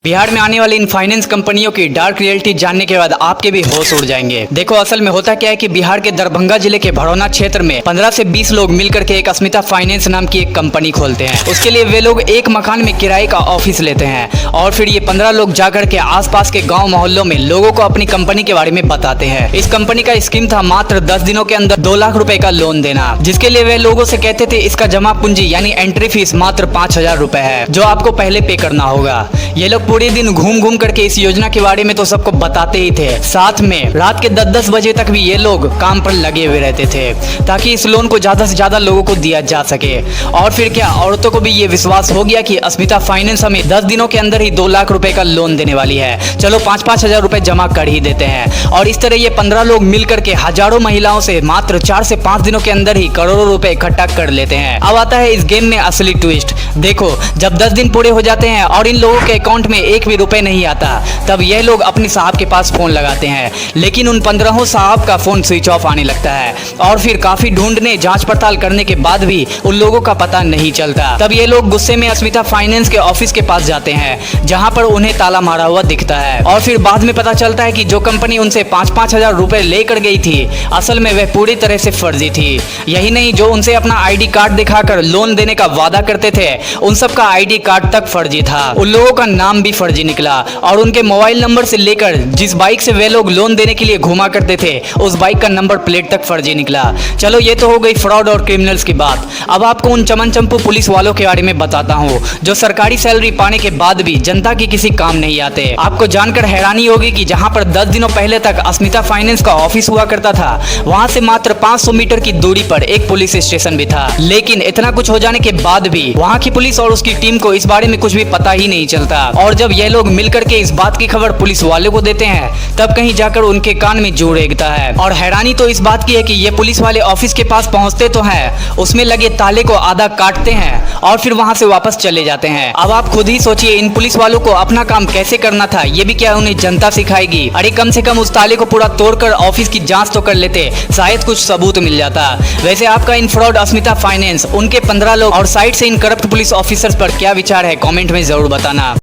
बिहार में आने वाली इन फाइनेंस कंपनियों की डार्क रियलिटी जानने के बाद आपके भी होश उड़ जाएंगे। देखो असल में होता क्या है कि बिहार के दरभंगा जिले के भड़ौना क्षेत्र में 15 से 20 लोग मिलकर के एक अस्मिता फाइनेंस नाम की एक कंपनी खोलते हैं। उसके लिए वे लोग एक मकान में किराए का ऑफिस लेते हैं और फिर ये 15 लोग जाकर के आसपास के गाँव मोहल्लों में लोगों को अपनी कंपनी के बारे में बताते हैं। इस कंपनी का स्कीम था मात्र 10 दिनों के अंदर 2 लाख रुपए का लोन देना, जिसके लिए वे लोगों से कहते थे इसका जमा पूंजी यानी एंट्री फीस मात्र 5,000 रुपए है, जो आपको पहले पे करना होगा। ये लोग पूरे दिन घूम करके इस योजना के बारे में तो सबको बताते ही थे, साथ में रात के 10-10 बजे तक भी ये लोग काम पर लगे हुए रहते थे ताकि इस लोन को ज्यादा से ज्यादा लोगों को दिया जा सके। और फिर क्या औरतों को भी ये विश्वास हो गया कि अस्मिता फाइनेंस हमें 10 दिनों के अंदर ही 2 लाख रुपए का लोन देने वाली है, चलो 5-5 हजार रुपए जमा कर ही देते हैं। और इस तरह ये 15 लोग मिलकर के हजारों महिलाओं से मात्र 4 से 5 दिनों के अंदर ही करोड़ों रुपए इकट्ठा कर लेते हैं। अब आता है इस गेम में असली ट्विस्ट। देखो जब 10 दिन पूरे हो जाते हैं और इन लोगों के अकाउंट में एक भी रुपए नहीं आता, तब यह लोग अपने साहब के पास फोन लगाते हैं, लेकिन उन 15 साहब का फोन स्विच ऑफ आने लगता है और फिर काफी ढूंढने जांच पड़ताल करने के बाद भी उन लोगों का पता नहीं चलता। तब ये लोग गुस्से में अस्मिता फाइनेंस के ऑफिस के पास जाते हैं, जहां पर उन्हें ताला मारा हुआ दिखता है। और फिर बाद में पता चलता है कि जो कंपनी उनसे 5-5 हजार रुपए लेकर गई थी, असल में वह पूरी तरह से फर्जी थी। यही नहीं, जो उनसे अपना आईडी कार्ड दिखाकर लोन देने का वादा करते थे, उन सब का आईडी कार्ड तक फर्जी था। उन लोगों का नाम भी फर्जी निकला और उनके मोबाइल नंबर से लेकर जिस बाइक से वे लोग लोन देने के लिए घुमा करते थे, उस बाइक का नंबर प्लेट तक फर्जी निकला। चलो ये तो हो गई फ्रॉड और क्रिमिनल्स की बात। अब आपको उन चमन चंपू पुलिस वालों के बारे में बताता हूँ, जो सरकारी सैलरी पाने के बाद भी जनता की किसी काम नहीं आते। आपको जानकर हैरानी होगी कि जहाँ पर 10 दिनों पहले तक अस्मिता फाइनेंस का ऑफिस हुआ करता था, वहाँ से मात्र 500 मीटर की दूरी पर एक पुलिस स्टेशन भी था। लेकिन इतना कुछ हो जाने के बाद भी वहाँ की पुलिस और उसकी टीम को इस बारे में कुछ भी पता ही नहीं चलता। और जब ये लोग मिलकर के इस बात की खबर पुलिस वाले को देते हैं, तब कहीं जाकर उनके कान में जू रेंगता है। और हैरानी तो इस बात की है कि ये पुलिस वाले ऑफिस के पास पहुंचते तो हैं, उसमें लगे ताले को आधा काटते हैं और फिर वहां से वापस चले जाते हैं। अब आप खुद ही सोचिए इन पुलिस वालों को अपना काम कैसे करना था, ये भी क्या उन्हें जनता सिखाएगी? अरे कम से कम उस ताले को पूरा तोड़कर ऑफिस की जांच तो कर लेते, शायद कुछ सबूत मिल जाता। वैसे आपका इन फ्रॉड अस्मिता फाइनेंस, उनके 15 लोग और साइड से इन करप्ट पुलिस ऑफिसर्स पर क्या विचार है, कमेंट में जरूर बताना।